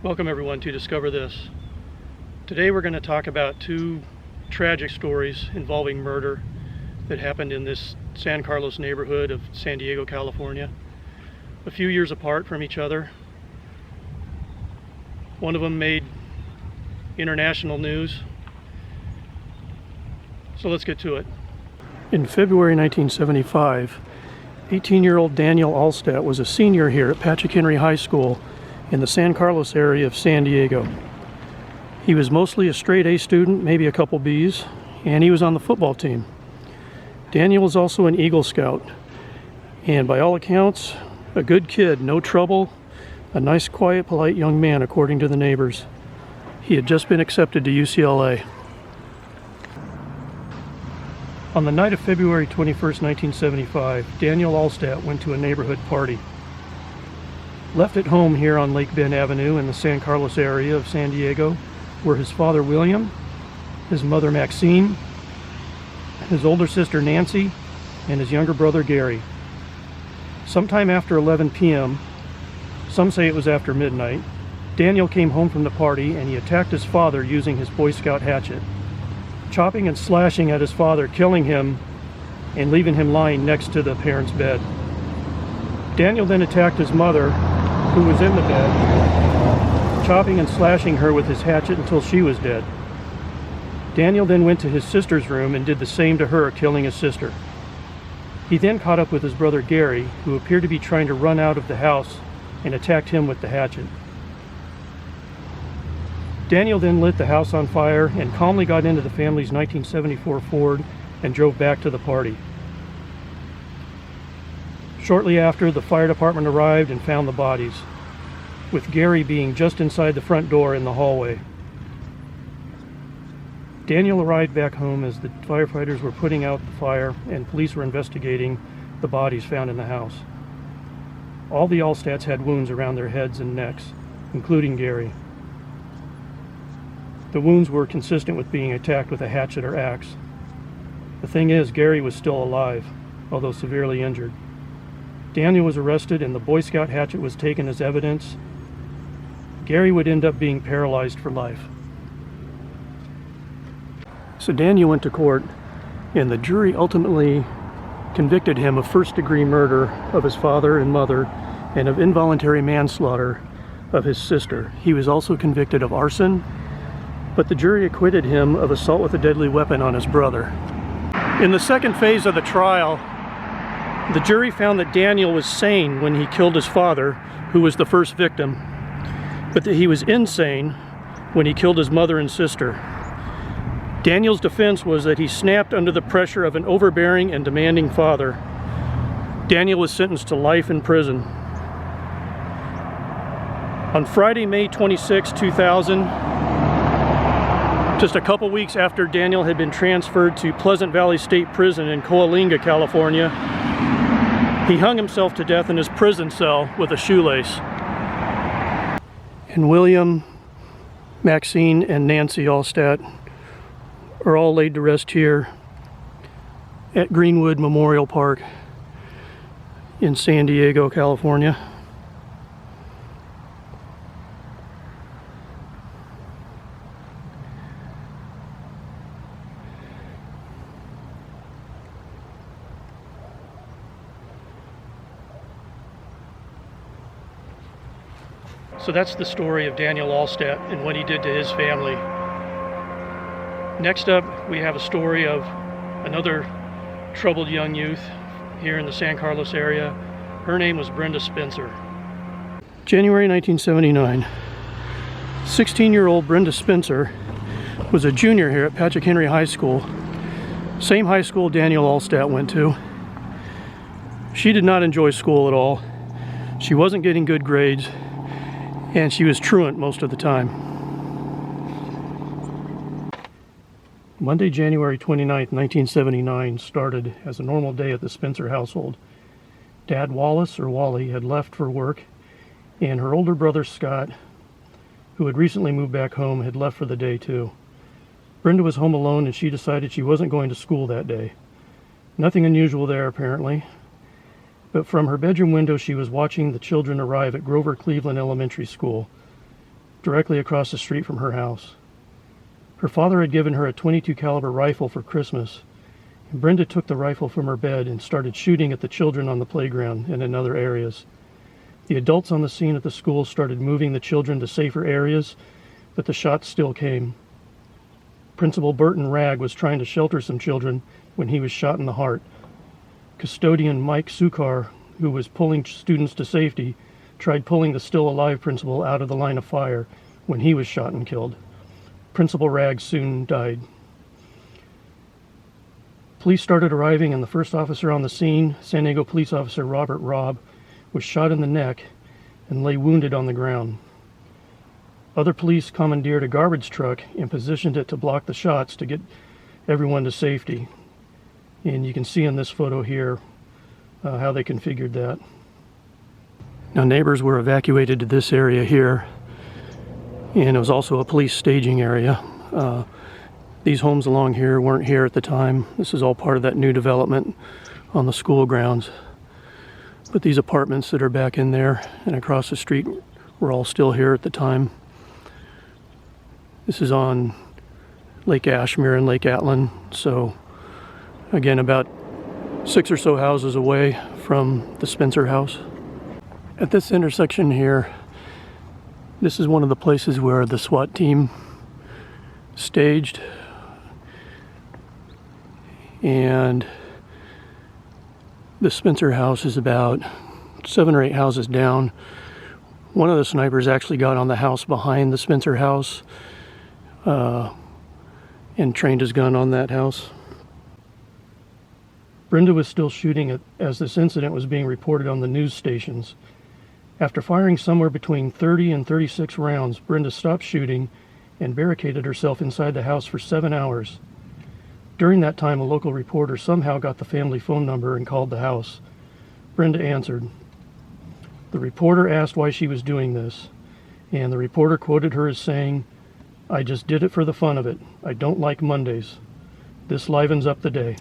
Welcome everyone to Discover This. Today we're going to talk about two tragic stories involving murder that happened in this San Carlos neighborhood of San Diego, California. A few years apart from each other. One of them made international news. So let's get to it. In February 1975, 18-year-old Daniel Allat was a senior here at Patrick Henry High School in the San Carlos area of San Diego. He was mostly a straight A student, maybe a couple B's, and he was on the football team. Daniel was also an Eagle Scout, and by all accounts, a good kid, no trouble, a nice, quiet, polite young man according to the neighbors. He had just been accepted to UCLA. On the night of February 21st, 1975, Daniel Allat went to a neighborhood party. Left at home here on Lake Bend Avenue in the San Carlos area of San Diego were his father William, his mother Maxine, his older sister Nancy, and his younger brother Gary. Sometime after 11 p.m., some say it was after midnight, Daniel came home from the party and he attacked his father using his Boy Scout hatchet, chopping and slashing at his father, killing him and leaving him lying next to the parents' bed. Daniel then attacked his mother, who was in the bed, chopping and slashing her with his hatchet until she was dead. Daniel then went to his sister's room and did the same to her, killing his sister. He then caught up with his brother Gary, who appeared to be trying to run out of the house, and attacked him with the hatchet. Daniel then lit the house on fire and calmly got into the family's 1974 Ford and drove back to the party. Shortly after, the fire department arrived and found the bodies, with Gary being just inside the front door in the hallway. Daniel arrived back home as the firefighters were putting out the fire and police were investigating the bodies found in the house. All the Allstatts had wounds around their heads and necks, including Gary. The wounds were consistent with being attacked with a hatchet or axe. The thing is, Gary was still alive, although severely injured. Daniel was arrested and the Boy Scout hatchet was taken as evidence. Gary would end up being paralyzed for life. So Daniel went to court and the jury ultimately convicted him of first-degree murder of his father and mother and of involuntary manslaughter of his sister. He was also convicted of arson, but the jury acquitted him of assault with a deadly weapon on his brother. In the second phase of the trial, the jury found that Daniel was sane when he killed his father, who was the first victim, but that he was insane when he killed his mother and sister. Daniel's defense was that he snapped under the pressure of an overbearing and demanding father. Daniel was sentenced to life in prison. On Friday, May 26, 2000, just a couple weeks after Daniel had been transferred to Pleasant Valley State Prison in Coalinga, California, he hung himself to death in his prison cell with a shoelace. And William, Maxine, and Nancy Altstadt are all laid to rest here at Greenwood Memorial Park in San Diego, California. So that's the story of Daniel Allat and what he did to his family. Next up, we have a story of another troubled young youth here in the San Carlos area. Her name was Brenda Spencer. January 1979. 16-year-old Brenda Spencer was a junior here at Patrick Henry High School, same high school Daniel Allat went to. She did not enjoy school at all. She wasn't getting good grades, and she was truant most of the time. Monday, January 29th, 1979 started as a normal day at the Spencer household. Dad Wallace, or Wally, had left for work, and her older brother Scott, who had recently moved back home, had left for the day too. Brenda was home alone and she decided she wasn't going to school that day. Nothing unusual there apparently, but from her bedroom window she was watching the children arrive at Grover Cleveland Elementary School. directly across the street from her house. Her father had given her a .22 caliber rifle for Christmas, and Brenda took the rifle from her bed and started shooting at the children on the playground and in other areas. The adults on the scene at the school started moving the children to safer areas, but the shots still came. Principal Burton Ragg was trying to shelter some children when he was shot in the heart. Custodian Mike Sukar, who was pulling students to safety, tried pulling the still alive principal out of the line of fire when he was shot and killed. Principal Ragg soon died. Police started arriving, and the first officer on the scene, San Diego Police Officer Robert Robb, was shot in the neck and lay wounded on the ground. Other police commandeered a garbage truck and positioned it to block the shots to get everyone to safety. And you can see in this photo here how they configured that. Now, neighbors were evacuated to this area here, and it was also a police staging area. These homes along here weren't here at the time. This is all part of that new development on the school grounds. But these apartments that are back in there and across the street were all still here at the time. This is on Lake Ashmere and Lake Atlan, so again, about 6 or so houses away from the Spencer house. At this intersection here, this is one of the places where the SWAT team staged, and the Spencer house is about 7 or 8 houses down. One of the snipers actually got on the house behind the Spencer house and trained his gun on that house. Brenda was still shooting as this incident was being reported on the news stations. After firing somewhere between 30 and 36 rounds, Brenda stopped shooting and barricaded herself inside the house for 7 hours. During that time, a local reporter somehow got the family phone number and called the house. Brenda answered. The reporter asked why she was doing this, and the reporter quoted her as saying, "I just did it for the fun of it. I don't like Mondays. This livens up the day."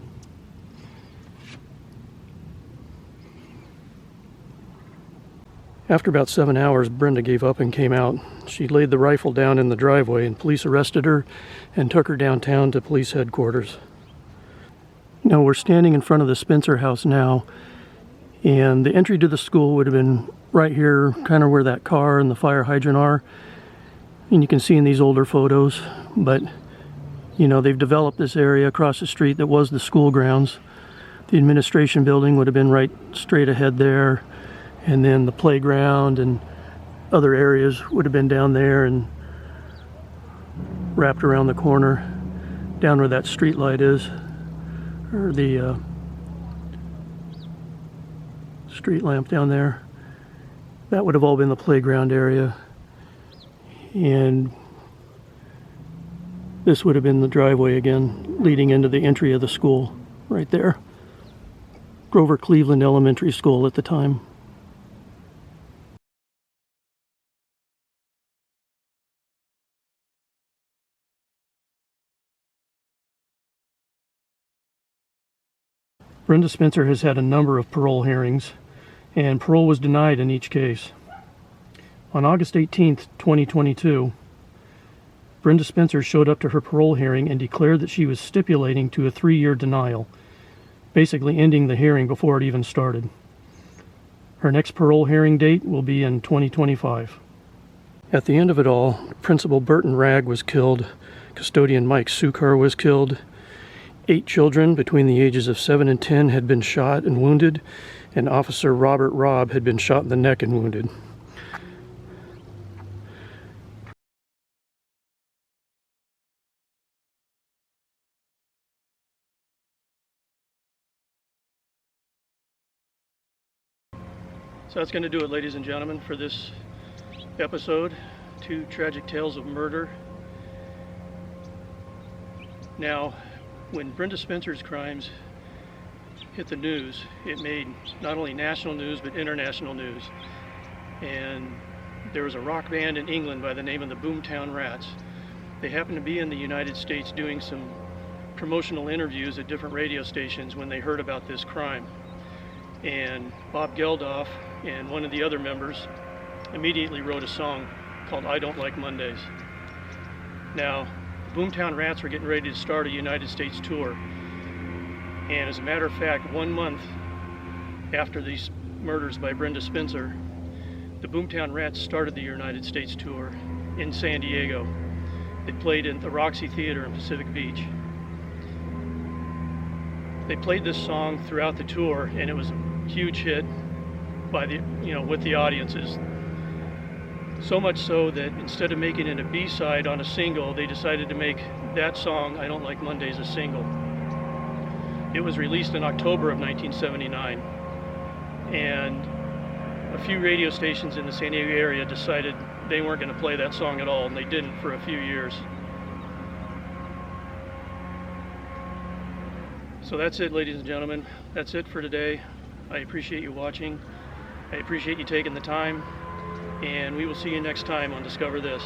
After about 7 hours, Brenda gave up and came out. She laid the rifle down in the driveway, and police arrested her and took her downtown to police headquarters. Now, we're standing in front of the Spencer house now, and the entry to the school would have been right here, kind of where that car and the fire hydrant are. And you can see in these older photos, but you know, they've developed this area across the street that was the school grounds. The administration building would have been right straight ahead there, and then the playground and other areas would have been down there and wrapped around the corner, down where that street light is, or the street lamp down there. That would have all been the playground area, and this would have been the driveway again, leading into the entry of the school right there. Grover Cleveland Elementary School at the time. Brenda Spencer has had a number of parole hearings, and parole was denied in each case. On August 18th, 2022, Brenda Spencer showed up to her parole hearing and declared that she was stipulating to a 3-year denial, basically ending the hearing before it even started. Her next parole hearing date will be in 2025. At the end of it all, Principal Burton Ragg was killed, Custodian Mike Sukar was killed, 8 children between the ages of 7 and 10 had been shot and wounded, and Officer Robert Robb had been shot in the neck and wounded. So that's going to do it, ladies and gentlemen, for this episode, 2 tragic tales of murder. Now, when Brenda Spencer's crimes hit the news, it made not only national news but international news. And there was a rock band in England by the name of the Boomtown Rats. They happened to be in the United States doing some promotional interviews at different radio stations when they heard about this crime. And Bob Geldof and one of the other members immediately wrote a song called I Don't Like Mondays. Now, the Boomtown Rats were getting ready to start a United States tour. And as a matter of fact, 1 month after these murders by Brenda Spencer, the Boomtown Rats started the United States tour in San Diego. They played in the Roxy Theater in Pacific Beach. They played this song throughout the tour, and it was a huge hit by with the audiences. So much so that instead of making it a B-side on a single, they decided to make that song, I Don't Like Mondays, a single. It was released in October of 1979, and a few radio stations in the San Diego area decided they weren't going to play that song at all, and they didn't for a few years. So that's it, ladies and gentlemen. That's it for today. I appreciate you watching. I appreciate you taking the time, and we will see you next time on Discover This.